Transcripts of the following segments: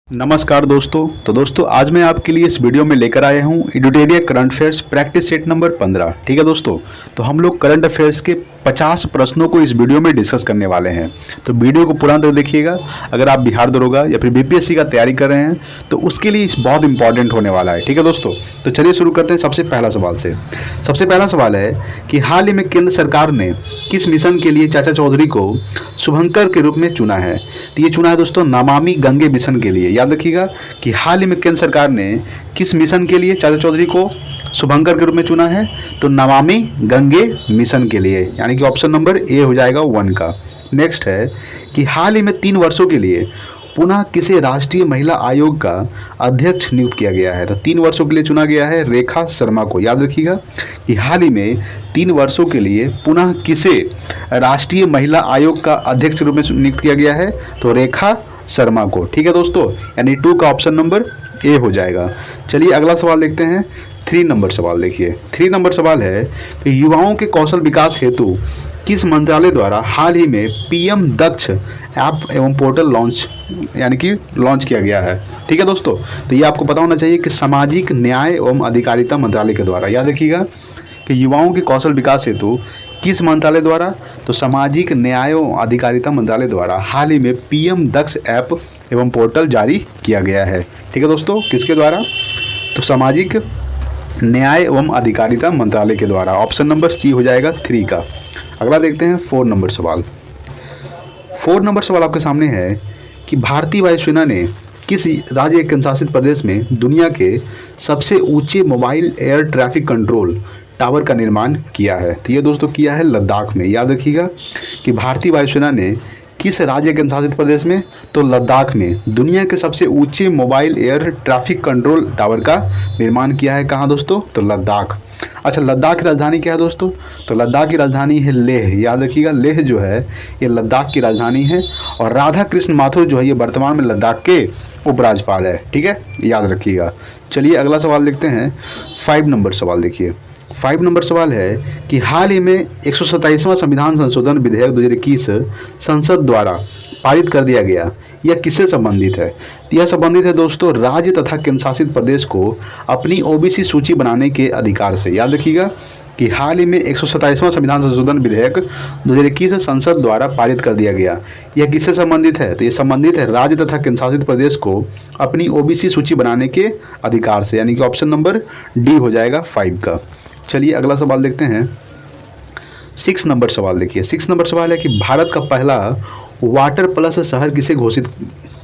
नमस्कार दोस्तों। तो दोस्तों आज मैं आपके लिए इस वीडियो में लेकर आया हूँ एडुटेरिया current affairs practice set number 15। ठीक है दोस्तों, तो हम लोग करंट अफेयर्स के 50 प्रश्नों को इस वीडियो में डिस्कस करने वाले हैं। तो वीडियो को पूरा तक देखिएगा। अगर आप बिहार दरोगा या फिर बीपीएससी का तैयारी कर रहे हैं तो उसके लिए बहुत इंपॉर्टेंट होने वाला है। ठीक है दोस्तों, तो चलिए शुरू करते हैं सबसे पहला सवाल से। सबसे पहला सवाल है कि हाल ही में केंद्र सरकार ने किस मिशन के लिए चाचा चौधरी को शुभंकर के रूप में चुना है? तो ये चुना है दोस्तों नमामि गंगे मिशन के लिए। याद रखिएगा कि हाल ही में केंद्र सरकार ने किस मिशन के लिए चाचा चौधरी को शुभंकर के रूप में चुना है? तो नमामि गंगे मिशन के लिए, यानी कि ऑप्शन नंबर ए हो जाएगा 1 का। नेक्स्ट है कि हाल ही में 3 वर्षों के लिए पुनः किसे राष्ट्रीय महिला आयोग का अध्यक्ष नियुक्त किया गया है? तो 3 वर्षों के लिए चुना गया है रेखा शर्मा को। याद रखिएगा कि हाल ही में 3 वर्षों के लिए पुनः किसे राष्ट्रीय महिला आयोग का अध्यक्ष के रूप में नियुक्त किया गया है? तो रेखा शर्मा को। ठीक है दोस्तों, यानी 2 का ऑप्शन नंबर ए हो जाएगा। चलिए अगला सवाल देखते हैं। 3 नंबर सवाल देखिए। 3 नंबर सवाल है कि युवाओं के कौशल विकास हेतु किस मंत्रालय द्वारा हाल ही में पीएम दक्ष ऐप एवं पोर्टल लॉन्च किया गया है? ठीक है दोस्तों, तो ये आपको पता होना चाहिए कि सामाजिक न्याय एवं अधिकारिता मंत्रालय के द्वारा। याद रखिएगा कि युवाओं के कौशल विकास हेतु किस मंत्रालय द्वारा? तो सामाजिक न्याय एवं अधिकारिता मंत्रालय द्वारा हाल ही में पीएम दक्ष ऐप एवं पोर्टल जारी किया गया है। ठीक है दोस्तों, किसके द्वारा? तो सामाजिक न्याय एवं अधिकारिता मंत्रालय के द्वारा। ऑप्शन नंबर सी हो जाएगा 3 का। अगला देखते हैं 4 नंबर सवाल। 4 नंबर सवाल आपके सामने है कि भारतीय वायुसेना ने किस राज्य केंद्रशासित प्रदेश में दुनिया के सबसे ऊंचे mobile air traffic control tower का निर्माण किया है? तो ये दोस्तों किया है लद्दाख में। याद रखिएगा कि भारतीय वायुसेना ने किस राज्य केंद्रशासित प्रदेश में? तो लद्दाख में दुनिया के सबसे ऊंचे mobile air traffic control tower का निर्माण किया है। कहाँ दोस्तों? तो लद्दाख। अच्छा, लद्दाख की राजधानी क्या है दोस्तों? तो लद्दाख की राजधानी है लेह। याद रखिएगा लेह जो है ये लद्दाख की राजधानी है और राधा कृष्ण माथुर जो है ये वर्तमान में लद्दाख के उपराज्यपाल है। ठीक है, याद रखिएगा। चलिए अगला सवाल देखते हैं। 5 नंबर सवाल देखिए। 5 नंबर सवाल है कि हाल ही में 127वां संविधान संशोधन विधेयक 2021 संसद द्वारा पारित कर दिया गया, यह किससे संबंधित है? यह संबंधित है दोस्तों राज्य तथा केंद्रशासित प्रदेश को अपनी ओबीसी सूची बनाने के अधिकार से। याद रखिएगा कि हाल ही में 127वां संविधान संशोधन विधेयक 2021 संसद द्वारा पारित कर दिया गया, यह किससे संबंधित है? तो ये संबंधित है राज्य तथा केंद्रशासित प्रदेश को अपनी ओबीसी सूची बनाने के अधिकार से, यानी कि ऑप्शन नंबर डी हो जाएगा 5 का। चलिए अगला सवाल देखते हैं। 6 नंबर सवाल देखिए। 6 नंबर सवाल है कि भारत का पहला वाटर प्लस शहर किसे घोषित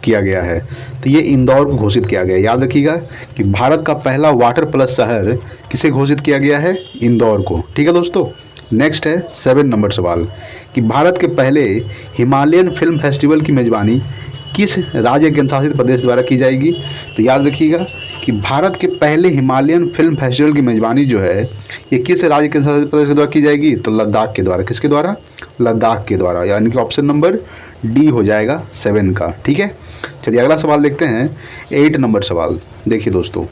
किया गया है? तो ये इंदौर को घोषित किया गया है। याद रखिएगा कि भारत का पहला वाटर प्लस शहर किसे घोषित किया गया है? इंदौर को। ठीक है दोस्तों। नेक्स्ट है 7 नंबर सवाल कि भारत के पहले हिमालयन फिल्म फेस्टिवल की मेजबानी किस राज्य केंद्रशासित प्रदेश द्वारा की जाएगी? तो याद रखिएगा कि भारत के पहले हिमालयन फिल्म फेस्टिवल की मेजबानी जो है ये किस राज्य केंद्रशासित प्रदेश के द्वारा की जाएगी? तो लद्दाख के द्वारा। किसके द्वारा? लद्दाख के द्वारा, यानी कि ऑप्शन नंबर डी हो जाएगा 7 का। ठीक है, चलिए अगला सवाल देखते हैं। 8 नंबर सवाल देखिए दोस्तों।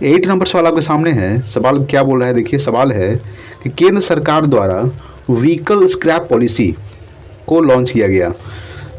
8 नंबर सवाल आपके सामने है। सवाल क्या बोल रहा है देखिए। सवाल है कि केंद्र सरकार द्वारा व्हीकल स्क्रैप पॉलिसी को लॉन्च किया गया,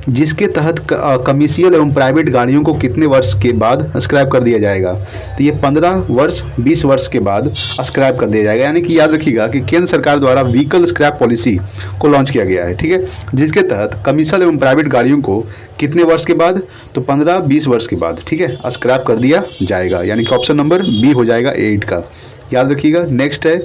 जिसके तहत कमर्शियल एवं प्राइवेट गाड़ियों को कितने वर्ष के बाद स्क्रैप कर दिया जाएगा? तो ये 15 वर्ष 20 वर्ष के बाद स्क्रैप कर दिया जाएगा। यानी कि याद रखिएगा कि केंद्र सरकार द्वारा व्हीकल स्क्रैप पॉलिसी को लॉन्च किया गया है। ठीक है, जिसके तहत कमर्शियल एवं प्राइवेट गाड़ियों को कितने वर्ष के बाद? तो 15-20 वर्ष के बाद, ठीक है, स्क्रैप कर दिया जाएगा, यानी कि ऑप्शन नंबर बी हो जाएगा 8 का। याद रखिएगा। नेक्स्ट है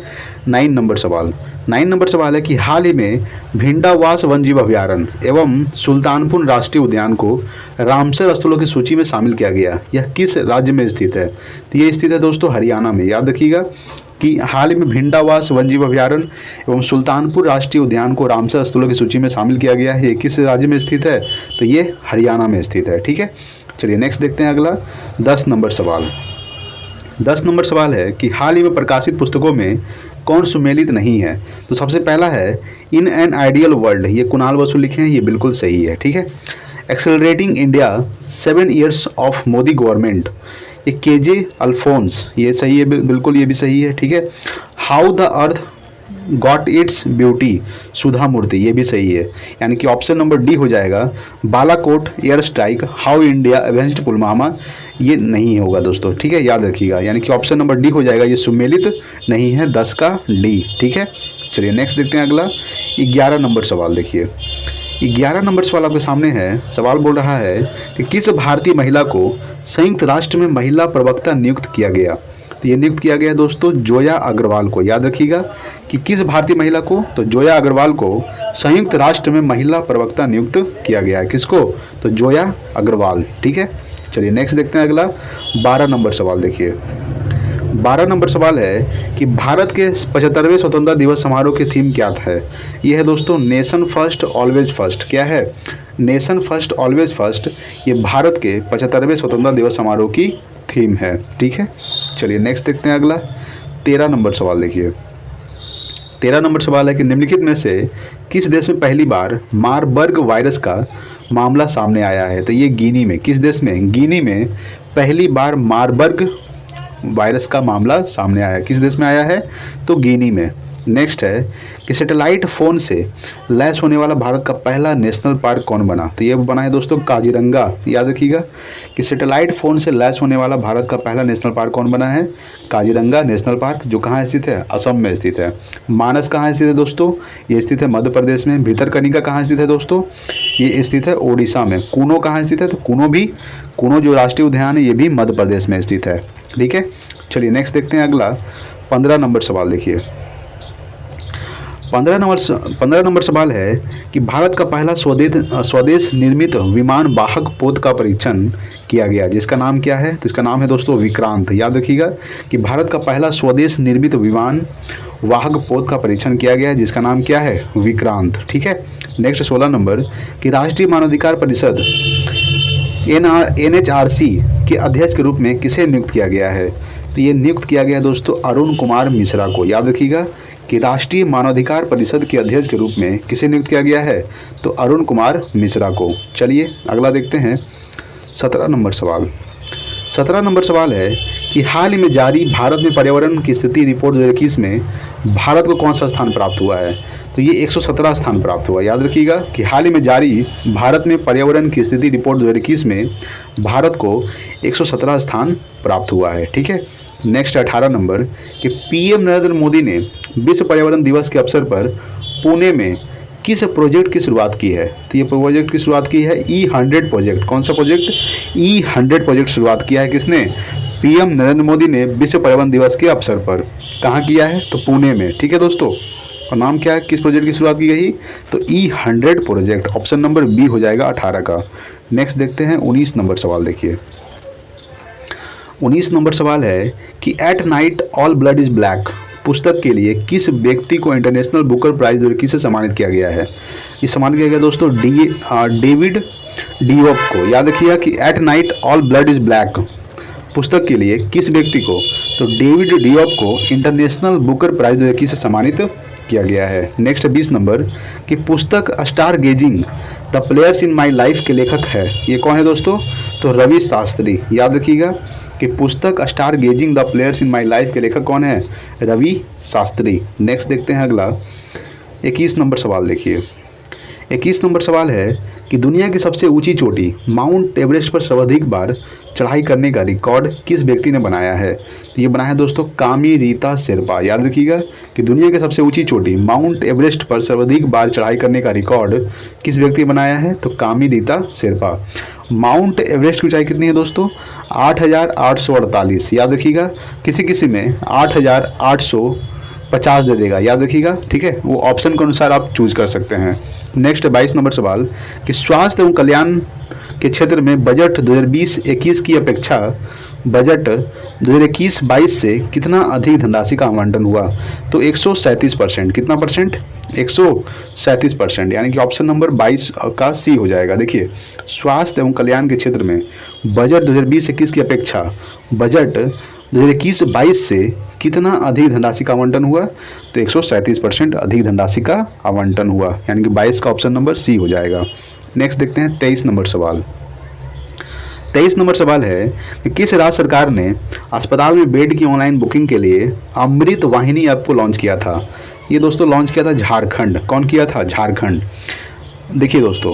9 नंबर सवाल। 9 नंबर सवाल है कि हाल ही में भिंडावास वन्यजीव अभयारण्य एवं सुल्तानपुर राष्ट्रीय उद्यान को रामसर स्थलों की सूची में शामिल किया गया, यह किस राज्य में स्थित है? तो ये स्थित है दोस्तों हरियाणा में। याद रखिएगा कि हाल ही में भिंडावास वन्यजीव अभयारण्य एवं सुल्तानपुर राष्ट्रीय उद्यान को रामसर स्थलों की सूची में शामिल किया गया है, ये किस राज्य में स्थित है? तो ये हरियाणा में स्थित है। ठीक है, चलिए नेक्स्ट देखते हैं अगला 10 नंबर सवाल। 10 नंबर सवाल है कि हाल ही में प्रकाशित पुस्तकों में कौन सुमेलित नहीं है? तो सबसे पहला है इन एन आइडियल वर्ल्ड, ये कुणाल बसु लिखे हैं, ये बिल्कुल सही है। ठीक है। Accelerating India 7 years of Modi government, ये केजे अल्फोंस, ये सही है बिल्कुल, ये भी सही है। ठीक है। How the earth got its beauty, Sudha Murthy, ये भी सही है, यानी कि ऑप्शन नंबर डी हो जाएगा। Balakot air strike, how India avenged Pulwama, ये नहीं होगा दोस्तों, ठीक है, याद रखिएगा, यानी कि ऑप्शन नंबर डी हो जाएगा, ये सुमेलित नहीं है, 10 का डी, ठीक है। चलिए नेक्स्ट देखते हैं अगला 11 नंबर सवाल। देखिए 11 नंबर सवाल आपके सामने है। सवाल बोल रहा है कि किस भारतीय महिला को संयुक्त राष्ट्र में महिला प्रवक्ता नियुक्त किया गया। तो ये नियुक्त किया गया है दोस्तों जोया अग्रवाल को। याद रखिएगा कि किस भारतीय महिला को, तो जोया अग्रवाल को संयुक्त राष्ट्र में महिला प्रवक्ता नियुक्त किया गया है। किसको, तो जोया अग्रवाल, ठीक है। चलिए नेक्स्ट देखते हैं अगला 12 नंबर सवाल। देखिए 12 नंबर सवाल है कि भारत के 75वें स्वतंत्रता दिवस समारोह की थीम क्या है। ये है दोस्तों नेशन फर्स्ट ऑलवेज फर्स्ट। क्या है, नेशन फर्स्ट ऑलवेज फर्स्ट, ये भारत के 75वें स्वतंत्रता दिवस समारोह की थीम है, ठीक है। चलिए नेक्स्ट देखते हैं अगला 13 नंबर सवाल। देखिए 13 नंबर सवाल है कि निम्नलिखित में से किस देश में पहली बार मारबर्ग वायरस का मामला सामने आया है। तो ये गिनी में, किस देश में, गिनी में पहली बार मारबर्ग वायरस का मामला सामने आया है। किस देश में आया है, तो गिनी में। नेक्स्ट है कि सैटेलाइट फ़ोन से लैस होने वाला भारत का पहला नेशनल पार्क कौन बना। तो ये बना है दोस्तों काजीरंगा। याद रखिएगा कि सैटेलाइट फ़ोन से लैस होने वाला भारत का पहला नेशनल पार्क कौन बना है, काजीरंगा नेशनल पार्क, जो कहाँ स्थित है, असम में स्थित है। मानस कहाँ स्थित है दोस्तों, ये स्थित है मध्य प्रदेश में। भितरकनिका कहाँ स्थित है दोस्तों, ये स्थित है ओडिशा में। कूनो कहाँ स्थित है, तो कूनो जो राष्ट्रीय उद्यान है ये भी मध्य प्रदेश में स्थित है, ठीक है। चलिए नेक्स्ट देखते हैं अगला 15 नंबर सवाल। देखिए 15 नंबर सवाल है कि भारत का पहला स्वदेश निर्मित विमान वाहक पोत का परीक्षण किया गया, जिसका नाम क्या है, तो इसका नाम है दोस्तों विक्रांत। याद रखिएगा कि भारत का पहला स्वदेश निर्मित विमान वाहक पोत का परीक्षण किया गया है, जिसका नाम क्या है, विक्रांत, ठीक है। नेक्स्ट 16 नंबर कि राष्ट्रीय मानवाधिकार परिषद NHRC के अध्यक्ष के रूप में किसे नियुक्त किया गया है। तो ये नियुक्त किया गया दोस्तों अरुण कुमार मिश्रा को। याद रखिएगा कि राष्ट्रीय मानवाधिकार परिषद के अध्यक्ष के रूप में किसे नियुक्त किया गया है, तो अरुण कुमार मिश्रा को। चलिए अगला देखते हैं 17 नंबर सवाल। 17 नंबर सवाल है कि हाल ही में जारी भारत में पर्यावरण की स्थिति रिपोर्ट 2021 में भारत को कौन सा स्थान प्राप्त हुआ है। तो ये 117 स्थान प्राप्त हुआ। याद रखिएगा कि हाल ही में जारी भारत में पर्यावरण की स्थिति रिपोर्ट 2021 में भारत को 117 स्थान प्राप्त हुआ है, ठीक है। नेक्स्ट 18 नंबर कि PM नरेंद्र मोदी ने विश्व पर्यावरण दिवस के अवसर पर पुणे में किस प्रोजेक्ट की शुरुआत की है। तो ये प्रोजेक्ट की शुरुआत की है E100 प्रोजेक्ट। कौन सा प्रोजेक्ट, E100 प्रोजेक्ट शुरुआत किया है किसने, PM नरेंद्र मोदी ने विश्व पर्यावरण दिवस के अवसर पर। कहाँ किया है, तो पुणे में, ठीक है दोस्तों। और नाम क्या है, किस प्रोजेक्ट की शुरुआत की गई, तो E100 project, option number B हो जाएगा 18 का। नेक्स्ट देखते हैं 19 नंबर सवाल। देखिए 19 नंबर सवाल है कि at night all blood is black पुस्तक के लिए किस व्यक्ति को इंटरनेशनल बुकर प्राइज 2021 से सम्मानित किया गया है। ये सम्मानित किया गया दोस्तों डेविड डियोप को। याद रखिएगा कि at night all blood is black पुस्तक के लिए किस व्यक्ति को, तो डेविड डियोप को इंटरनेशनल बुकर प्राइज 2021 से सम्मानित किया गया है। नेक्स्ट 20 नंबर कि पुस्तक Star Gazing the Players in My Life के लेखक है, ये कौन है दोस्तों, तो रवि शास्त्री। याद रखिएगा कि पुस्तक Star Gazing the Players in My Life के लेखक कौन है, रवि शास्त्री। नेक्स्ट देखते हैं अगला 21 नंबर सवाल। देखिए 21 नंबर सवाल है कि दुनिया की सबसे ऊंची चोटी माउंट एवरेस्ट पर सर्वाधिक बार चढ़ाई करने का रिकॉर्ड किस व्यक्ति ने बनाया है। तो ये बनाया है दोस्तों कामी रीता शेरपा। याद रखिएगा कि दुनिया की सबसे ऊंची चोटी माउंट एवरेस्ट पर सर्वाधिक बार चढ़ाई करने का रिकॉर्ड किस व्यक्ति ने बनाया है, तो कामी रीता शेरपा। माउंट एवरेस्ट की ऊंचाई कितनी है दोस्तों, 8,848। याद रखिएगा किसी किसी में 8,850 दे देगा, याद रखिएगा, ठीक है। वो ऑप्शन के अनुसार आप चूज कर सकते हैं। नेक्स्ट 22 नंबर सवाल कि स्वास्थ्य एवं कल्याण के क्षेत्र में बजट 2020-21 की अपेक्षा बजट 2021-22 से कितना अधिक धनराशि का आवंटन हुआ, तो 137%। कितना परसेंट, 137%, यानी कि ऑप्शन नंबर 22 का सी हो जाएगा। देखिए स्वास्थ्य एवं कल्याण के क्षेत्र में बजट 2020-21 की अपेक्षा बजट 2021-22 से कितना अधिक धनराशि का आवंटन हुआ, तो 137% अधिक धनराशि का आवंटन हुआ, यानी कि 22 का ऑप्शन नंबर सी हो जाएगा। नेक्स्ट देखते हैं 23 नंबर सवाल। 23 नंबर सवाल है कि किस राज्य सरकार ने अस्पताल में बेड की ऑनलाइन बुकिंग के लिए अमृत वाहिनी ऐप को लॉन्च किया था। ये दोस्तों लॉन्च किया था झारखंड। कौन किया था? झारखंड। देखिए दोस्तों,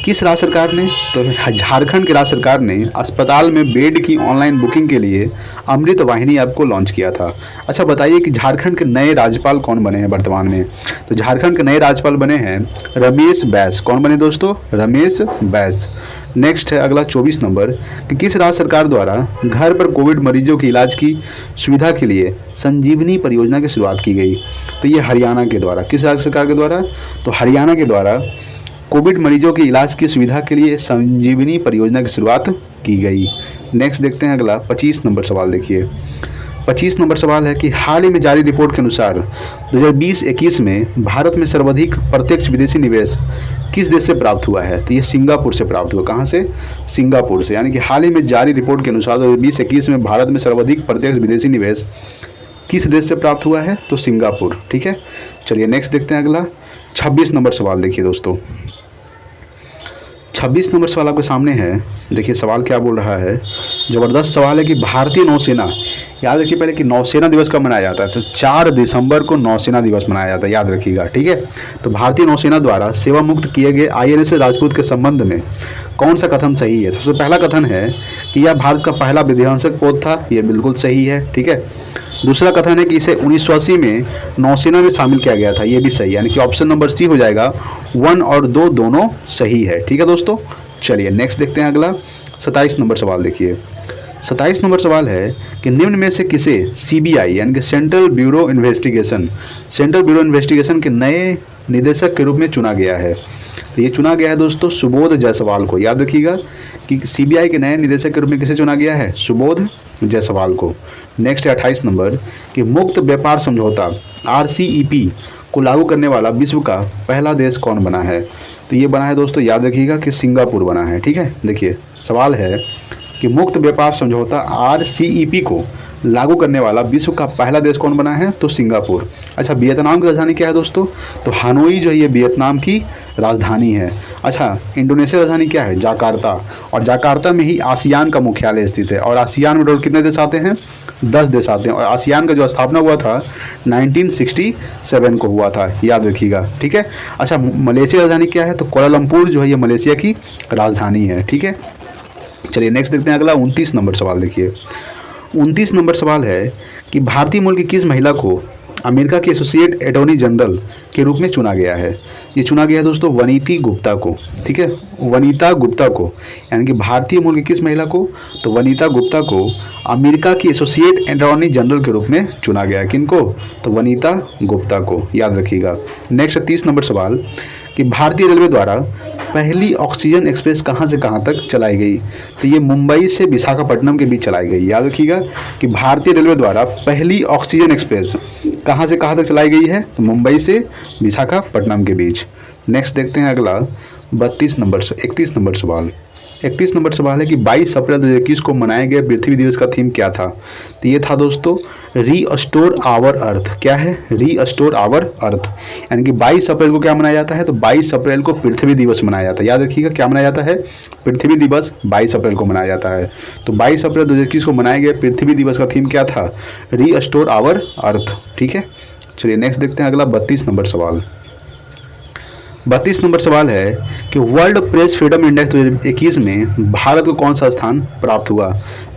किस राज्य सरकार ने? तो झारखंड की राज्य सरकार ने अस्पताल में बेड की ऑनलाइन बुकिंग के लिए अमृत वाहिनी ऐप को लॉन्च किया था। अच्छा बताइए कि झारखंड के नए राज्यपाल कौन बने हैं वर्तमान में? तो झारखंड के नए राज्यपाल बने हैं रमेश बैस। कौन बने दोस्तों? रमेश बैस। नेक्स्ट है अगला 24 नंबर कि किस राज्य सरकार द्वारा घर पर कोविड मरीजों के इलाज की सुविधा के लिए संजीवनी परियोजना की शुरुआत की गई? तो ये हरियाणा के द्वारा। किस राज्य सरकार के द्वारा? तो हरियाणा के द्वारा कोविड मरीजों के इलाज की सुविधा के लिए संजीवनी परियोजना की शुरुआत की गई। नेक्स्ट देखते हैं अगला 25 नंबर सवाल। देखिए 25 नंबर सवाल है कि हाल ही में जारी रिपोर्ट के अनुसार 2020-21 में भारत में सर्वाधिक प्रत्यक्ष विदेशी निवेश किस देश से प्राप्त हुआ है? तो ये सिंगापुर से प्राप्त हुआ। कहाँ से? सिंगापुर से। यानी कि हाल ही में जारी रिपोर्ट के अनुसार 2020-21 में भारत में सर्वाधिक प्रत्यक्ष विदेशी निवेश किस देश से प्राप्त हुआ है? तो सिंगापुर। ठीक है, चलिए नेक्स्ट देखते हैं अगला 26 नंबर सवाल। देखिए दोस्तों 26 नंबर सवाल आपके सामने है। देखिए सवाल क्या बोल रहा है, ज़बरदस्त सवाल है कि भारतीय नौसेना, याद रखिए पहले कि नौसेना दिवस कब मनाया जाता है? तो 4 दिसंबर को नौसेना दिवस मनाया जाता है, याद रखिएगा। ठीक है, तो भारतीय नौसेना द्वारा सेवा मुक्त किए गए INS राजपूत के संबंध में कौन सा कथन सही है? तो सबसे पहला कथन है कि यह भारत का पहला विध्वंसक पोत था, यह बिल्कुल सही है। ठीक है, दूसरा कथन है कि इसे 1980 में नौसेना में शामिल किया गया था, ये भी सही है। यानी कि ऑप्शन नंबर सी हो जाएगा, 1 और 2 दोनों सही है। ठीक है दोस्तों, चलिए नेक्स्ट देखते हैं अगला 27 नंबर सवाल। देखिए 27 नंबर सवाल है कि निम्न में से किसे CBI यानी कि सेंट्रल ब्यूरो इन्वेस्टिगेशन के नए निदेशक के रूप में चुना गया है? तो ये चुना गया है दोस्तों सुबोध जायसवाल को। याद रखिएगा कि CBI के नए निदेशक के रूप में किसे चुना गया है? सुबोध जायसवाल को। नेक्स्ट है 28 नंबर कि मुक्त व्यापार समझौता RCEP को लागू करने वाला विश्व का पहला देश कौन बना है? तो ये बना है दोस्तों, याद रखिएगा कि सिंगापुर बना है। ठीक है, देखिए सवाल है कि मुक्त व्यापार समझौता RCEP को लागू करने वाला विश्व का पहला देश कौन बना है? तो सिंगापुर। अच्छा वियतनाम की राजधानी क्या है दोस्तों? तो हानोई जो है ये वियतनाम की राजधानी है। अच्छा इंडोनेशिया की राजधानी क्या है? जाकार्ता। और जाकार्ता में ही आसियान का मुख्यालय स्थित है। और आसियान में टोटल कितने देश आते हैं? 10 देश आते हैं। और आसियान का जो स्थापना हुआ था 1967 को हुआ था, याद रखिएगा। ठीक है, अच्छा मलेशिया की राजधानी क्या है? तो कोलालमपुर जो है ये मलेशिया की राजधानी है। ठीक है, चलिए नेक्स्ट देखते हैं अगला 29 नंबर सवाल। देखिए 29 नंबर सवाल है कि भारतीय मूल की किस महिला को अमेरिका के एसोसिएट अटॉर्नी जनरल के रूप में चुना गया है? ये चुना गया है दोस्तों वनीति गुप्ता को। ठीक है, वनीता गुप्ता को। यानी कि भारतीय मूल की किस महिला को? तो वनीता गुप्ता को अमेरिका की एसोसिएट अटॉर्नी जनरल के रूप में चुना गया है। किनको? तो वनीता गुप्ता को, याद रखिएगा। नेक्स्ट 30 नंबर सवाल कि भारतीय रेलवे द्वारा पहली ऑक्सीजन एक्सप्रेस कहाँ से कहाँ तक चलाई गई? तो ये मुंबई से विशाखापट्टनम के बीच चलाई गई। याद रखिएगा कि भारतीय रेलवे द्वारा पहली ऑक्सीजन एक्सप्रेस कहाँ से कहाँ तक चलाई गई है? तो मुंबई से विशाखापट्टनम के बीच। नेक्स्ट देखते हैं अगला 31 नंबर 31 नंबर सवाल। 31 नंबर सवाल है कि 22 अप्रैल 2021 को मनाए गए पृथ्वी दिवस का थीम क्या था? तो ये था दोस्तों रीअस्टोर आवर अर्थ। क्या है? Restore our Earth. यानी कि 22 अप्रैल को क्या मनाया जाता है? तो 22 अप्रैल को पृथ्वी दिवस मनाया जाता है। याद रखिएगा क्या मनाया जाता है? पृथ्वी दिवस 22 अप्रैल को मनाया जाता है। तो 22 अप्रैल 2021 को मनाए गए पृथ्वी दिवस का थीम क्या था? रीअस्टोर आवर अर्थ। ठीक है, चलिए नेक्स्ट देखते हैं अगला 32 नंबर सवाल। 32 नंबर सवाल है कि वर्ल्ड प्रेस फ्रीडम इंडेक्स 2021 में भारत को कौन सा स्थान प्राप्त हुआ?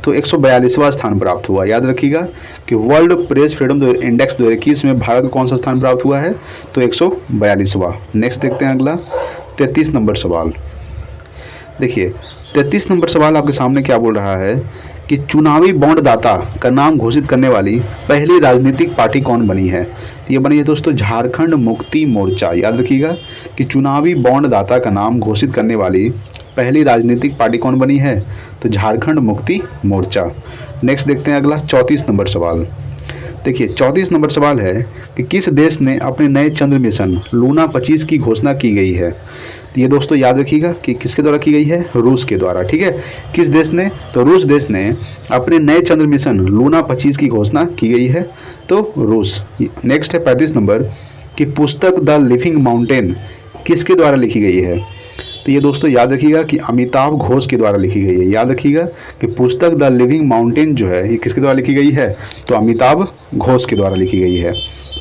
तो 142वां स्थान प्राप्त हुआ। याद रखिएगा कि वर्ल्ड प्रेस फ्रीडम इंडेक्स 2021 में भारत को कौन सा स्थान प्राप्त हुआ है? तो 142वां। नेक्स्ट देखते हैं अगला 33 नंबर सवाल। देखिए 33 नंबर सवाल आपके सामने क्या बोल रहा है कि चुनावी बॉन्ड दाता का नाम घोषित करने वाली पहली राजनीतिक पार्टी कौन बनी है? तो ये बनी है दोस्तों झारखंड मुक्ति मोर्चा। याद रखिएगा कि चुनावी बॉन्ड दाता का नाम घोषित करने वाली पहली राजनीतिक पार्टी कौन बनी है? तो झारखंड मुक्ति मोर्चा। नेक्स्ट देखते हैं अगला 34 नंबर सवाल। देखिए 34 नंबर सवाल है कि किस देश ने अपने नए चंद्र मिशन लूना 25 की घोषणा की गई है? तो ये दोस्तों याद रखिएगा कि किसके द्वारा की गई है? रूस के द्वारा। ठीक है, किस देश ने? तो रूस देश ने अपने नए चंद्र मिशन लूना 25 की घोषणा की गई है, तो रूस। नेक्स्ट है 35 नंबर कि पुस्तक द लिविंग माउंटेन किसके द्वारा लिखी गई है? तो ये दोस्तों याद रखिएगा कि अमिताभ घोष के द्वारा लिखी गई है। याद रखिएगा कि पुस्तक द लिविंग माउंटेन जो है ये किसके द्वारा लिखी गई है? तो अमिताभ घोष के द्वारा लिखी गई है।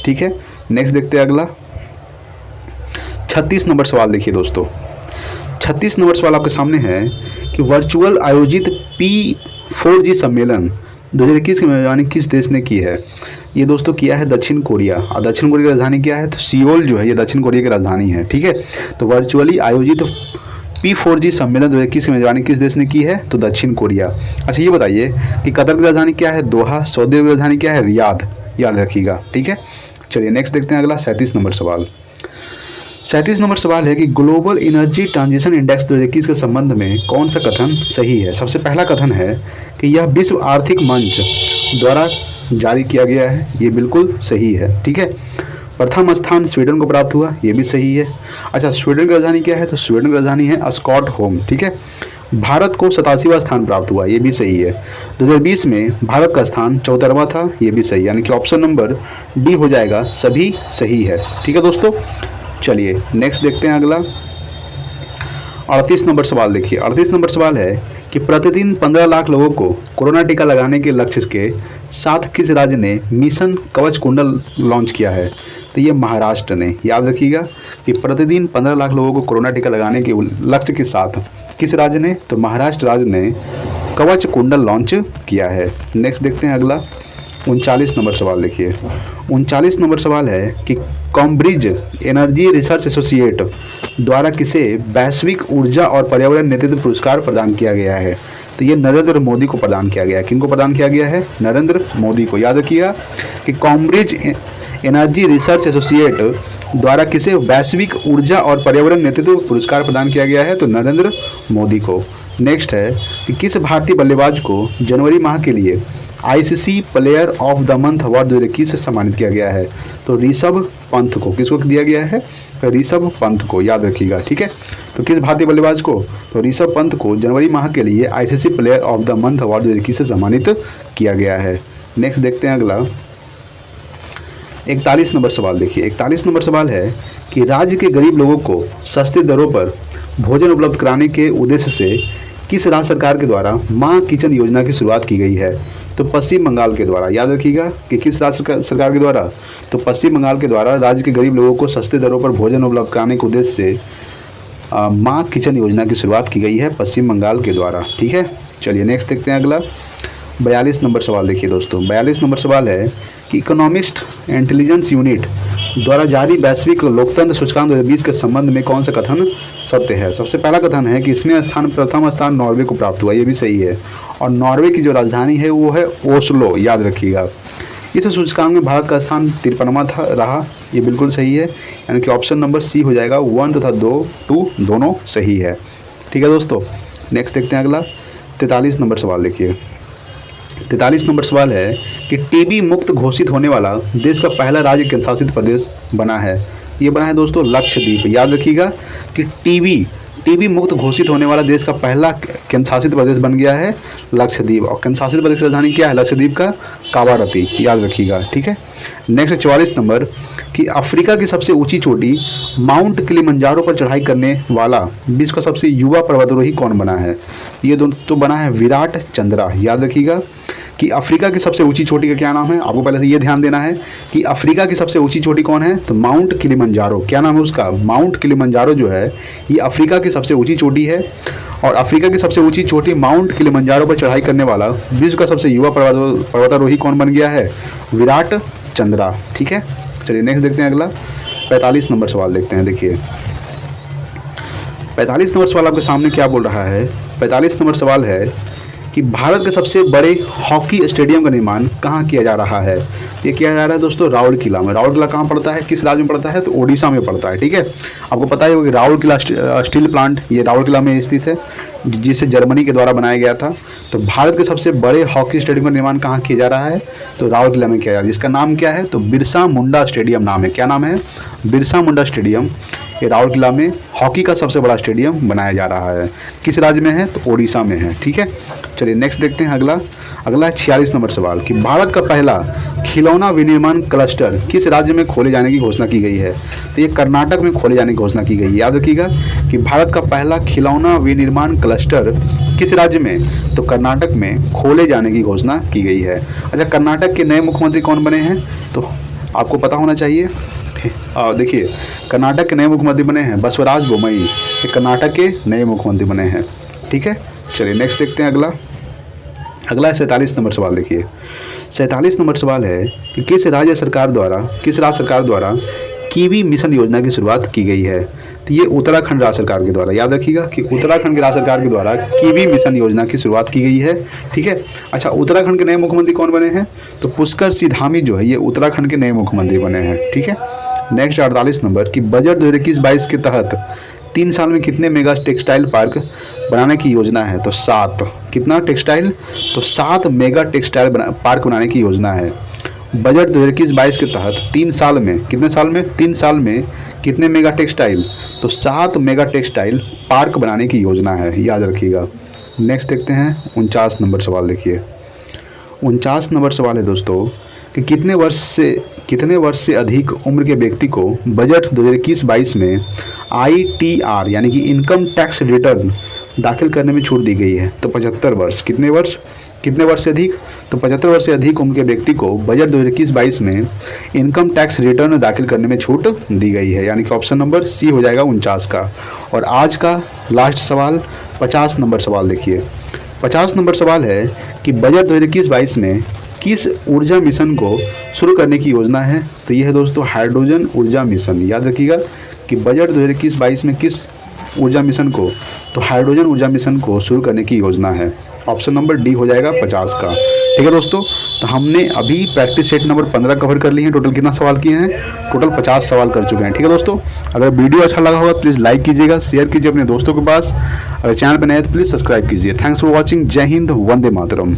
ठीक है, नेक्स्ट देखते हैं अगला 36 नंबर सवाल। देखिए दोस्तों, 36 नंबर सवाल आपके सामने है कि वर्चुअल आयोजित P4G सम्मेलन 2021 की मेजबानी किस देश ने की है। ये दोस्तों किया है दक्षिण कोरिया। और दक्षिण कोरिया की राजधानी क्या है, तो सियोल जो है ये दक्षिण कोरिया की राजधानी है। ठीक है, तो वर्चुअली आयोजित P4G सम्मेलन 2021 की मेजबानी किस देश ने की है, तो दक्षिण कोरिया। अच्छा ये बताइए कि कतर की राजधानी क्या है, दोहा। सऊदी अरब की राजधानी क्या है, रियाद। याद रखिएगा। ठीक है, चलिए नेक्स्ट देखते हैं अगला 37 नंबर सवाल। 37 नंबर सवाल है कि ग्लोबल एनर्जी ट्रांजिशन इंडेक्स 2021 के संबंध में कौन सा कथन सही है। सबसे पहला कथन है कि यह विश्व आर्थिक मंच द्वारा जारी किया गया है, ये बिल्कुल सही है। ठीक है, प्रथम स्थान स्वीडन को प्राप्त हुआ, ये भी सही है। अच्छा, स्वीडन की राजधानी क्या है, तो स्वीडन की राजधानी है स्टॉकहोम। ठीक है, भारत को 87वां स्थान प्राप्त हुआ, ये भी सही है। 2020 में भारत का स्थान 74वां था, ये भी सही है। यानी कि ऑप्शन नंबर डी हो जाएगा, सभी सही है। ठीक है दोस्तों, चलिए नेक्स्ट देखते हैं अगला 38 नंबर सवाल। देखिए 38 नंबर सवाल है कि प्रतिदिन 15 लाख लोगों को कोरोना टीका लगाने के लक्ष्य के साथ किस राज्य ने मिशन कवच कुंडल लॉन्च किया है, तो ये महाराष्ट्र ने। याद रखिएगा कि प्रतिदिन 15 लाख लोगों को कोरोना टीका लगाने के लक्ष्य के साथ किस राज्य ने, तो महाराष्ट्र राज्य ने कवच कुंडल लॉन्च किया है। नेक्स्ट देखते हैं अगला 39 नंबर सवाल। देखिए 39 नंबर सवाल है कि कैम्ब्रिज एनर्जी रिसर्च एसोसिएट द्वारा किसे वैश्विक ऊर्जा और पर्यावरण नेतृत्व पुरस्कार प्रदान किया गया है, तो ये नरेंद्र मोदी को प्रदान किया गया है। किनको प्रदान किया गया है, नरेंद्र मोदी को। याद रखिएगा कि कैम्ब्रिज एनर्जी रिसर्च एसोसिएट द्वारा किसे वैश्विक ऊर्जा और पर्यावरण नेतृत्व पुरस्कार प्रदान किया गया है, तो नरेंद्र मोदी को। नेक्स्ट है कि किस भारतीय बल्लेबाज को जनवरी माह के लिए ICC player of the month award 2021 से सम्मानित किया गया है, तो ऋषभ पंत को। किसको दिया गया है, तो ऋषभ पंत को। याद रखिएगा। ठीक है, तो किस भारतीय बल्लेबाज को, तो ऋषभ पंत को जनवरी माह के लिए ICC player of the month award 2021 से सम्मानित किया गया है। नेक्स्ट देखते हैं अगला 41 नंबर सवाल। देखिए 41 नंबर सवाल है कि राज्य के गरीब लोगों को सस्ते दरों पर भोजन उपलब्ध कराने के उद्देश्य से किस राज्य सरकार के द्वारा माँ किचन योजना की शुरुआत की गई है, तो पश्चिम बंगाल के द्वारा। याद रखिएगा कि किस राज्य सरकार के द्वारा, तो पश्चिम बंगाल के द्वारा राज्य के गरीब लोगों को सस्ते दरों पर भोजन उपलब्ध कराने के उद्देश्य से माँ किचन योजना की शुरुआत की गई है पश्चिम बंगाल के द्वारा। ठीक है, चलिए नेक्स्ट देखते हैं अगला 42 नंबर सवाल। देखिए दोस्तों 42 नंबर सवाल है कि इकोनॉमिस्ट इंटेलिजेंस यूनिट द्वारा जारी वैश्विक लोकतंत्र सूचकांक 2020 के संबंध में कौन सा कथन सत्य है। सबसे पहला कथन है कि इसमें प्रथम स्थान नॉर्वे को प्राप्त हुआ, ये भी सही है। और नॉर्वे की जो राजधानी है वो है ओस्लो। याद रखिएगा। इस सूचकांक में भारत का स्थान 53वां रहा, ये बिल्कुल सही है। यानी कि ऑप्शन नंबर सी हो जाएगा, 1 तथा 2 दोनों सही है। ठीक है दोस्तों, नेक्स्ट देखते हैं अगला 43 नंबर सवाल। देखिए 43 नंबर सवाल है कि टीबी मुक्त घोषित होने वाला देश का पहला राज्य केंद्र शासित प्रदेश बना है, ये बना है दोस्तों लक्षद्वीप। याद रखिएगा कि टीबी मुक्त घोषित होने वाला देश का पहला केंद्र शासित प्रदेश बन गया है लक्षद्वीप। और केंद्र शासित प्रदेश की राजधानी क्या है, लक्षद्वीप का कावारती। याद रखिएगा। ठीक है, नेक्स्ट 44 नंबर कि अफ्रीका की सबसे ऊंची चोटी माउंट किलिमंजारो पर चढ़ाई करने वाला विश्व का सबसे युवा पर्वतारोही कौन बना है, ये तो बना है विराट चंद्रा। याद रखिएगा कि अफ्रीका की सबसे ऊंची चोटी का क्या नाम है, आपको पहले से ये ध्यान देना है कि अफ्रीका की सबसे ऊंची चोटी कौन है, तो माउंट किलिमंजारो। क्या नाम है उसका, माउंट किलिमंजारो जो है ये अफ्रीका की सबसे ऊंची चोटी है। और अफ्रीका की सबसे ऊंची चोटी माउंट किलिमंजारो पर चढ़ाई करने वाला विश्व का सबसे युवा पर्वतारोही कौन बन गया है, विराट चंद्रा। ठीक है, चलिए नेक्स्ट देखते हैं अगला 45 नंबर सवाल देखते हैं। देखिए 45 नंबर सवाल आपके सामने क्या बोल रहा है। 45 नंबर सवाल है कि भारत के सबसे बड़े हॉकी स्टेडियम का निर्माण कहाँ किया जा रहा है। ये किया जा रहा है दोस्तों राउरकेला में। राउरकेला कहाँ पड़ता है, किस राज्य में पड़ता है, तो ओडिशा में पड़ता है। ठीक है, आपको पता ही होगा कि राउरकेला स्टील प्लांट ये राउरकेला में स्थित है, जिसे जर्मनी के द्वारा बनाया गया था। तो भारत के सबसे बड़े हॉकी स्टेडियम का निर्माण कहाँ किया जा रहा है, तो राउरकेला में किया जा रहा है, जिसका नाम क्या है, तो बिरसा मुंडा स्टेडियम नाम है। क्या नाम है, बिरसा मुंडा स्टेडियम। ये राउरकेला में हॉकी का सबसे बड़ा स्टेडियम बनाया जा रहा है। किस राज्य में है, तो ओडिशा में है। ठीक है, चलिए नेक्स्ट देखते हैं अगला 46 नंबर सवाल कि भारत का पहला खिलौना विनिर्माण क्लस्टर किस राज्य में खोले जाने की घोषणा की गई है, तो ये कर्नाटक में खोले जाने की घोषणा की गई है। याद रखिएगा कि भारत का पहला खिलौना विनिर्माण क्लस्टर किस राज्य में, तो कर्नाटक में खोले जाने की घोषणा की गई है। अच्छा, कर्नाटक के नए मुख्यमंत्री कौन बने हैं, तो आपको पता होना चाहिए। देखिए कर्नाटक के नए मुख्यमंत्री बने हैं बसवराज बोम्मई, ये कर्नाटक के नए मुख्यमंत्री बने हैं। ठीक है, चलिए नेक्स्ट देखते हैं अगला है 47 नंबर सवाल। देखिए 47 नंबर सवाल है कि किस राज्य सरकार द्वारा कीवी मिशन योजना की शुरुआत की गई है। तो ये उत्तराखंड राज्य सरकार के द्वारा, याद रखिएगा कि उत्तराखंड की राज्य सरकार के द्वारा कीवी मिशन योजना की शुरुआत की गई है। ठीक है, अच्छा उत्तराखंड के नए मुख्यमंत्री कौन बने हैं, तो पुष्कर सिंह धामी जो है ये उत्तराखंड के नए मुख्यमंत्री बने हैं। ठीक है, नेक्स्ट 48 नंबर कि बजट 2021-22 के तहत 3 साल में कितने मेगा टेक्सटाइल पार्क बनाने की योजना है, तो 7। कितना टेक्सटाइल, तो 7 मेगा टेक्सटाइल पार्क बनाने की योजना है। बजट 2021-22 के तहत 3 साल में, कितने साल में, 3 साल में कितने मेगा टेक्सटाइल, तो 7 मेगा टेक्सटाइल पार्क बनाने की योजना है, याद रखिएगा। नेक्स्ट देखते हैं 49 नंबर सवाल। देखिए 49 नंबर सवाल है दोस्तों कि कितने वर्ष से अधिक उम्र के व्यक्ति को बजट 2021-22 में ITR यानी कि इनकम टैक्स रिटर्न दाखिल करने में छूट दी गई है, तो 75 वर्ष। कितने वर्ष से अधिक, तो 75 वर्ष से अधिक उम्र के व्यक्ति को बजट 2021-22 में इनकम टैक्स रिटर्न दाखिल करने में छूट दी गई है, यानी कि ऑप्शन नंबर सी हो जाएगा 49 का। और आज का लास्ट सवाल 50 नंबर सवाल। देखिए 50 नंबर सवाल है कि बजट 2021-22 में किस ऊर्जा मिशन को शुरू करने की योजना है, तो यह है दोस्तों हाइड्रोजन ऊर्जा मिशन। याद रखिएगा कि बजट 2021-22 में किस ऊर्जा मिशन को, तो हाइड्रोजन ऊर्जा मिशन को शुरू करने की योजना है। ऑप्शन नंबर डी हो जाएगा 50 का। ठीक है दोस्तों, तो हमने अभी प्रैक्टिस सेट नंबर 15 कवर कर लिए हैं। टोटल कितना सवाल किए हैं, टोटल 50 सवाल कर चुके हैं। ठीक है दोस्तों, अगर वीडियो अच्छा लगा होगा प्लीज़ लाइक कीजिएगा, शेयर कीजिए अपने दोस्तों के पास। अगर चैनल पर नए हैं तो प्लीज़ सब्सक्राइब कीजिए। Thanks for watching. जय हिंद, वंदे मातरम।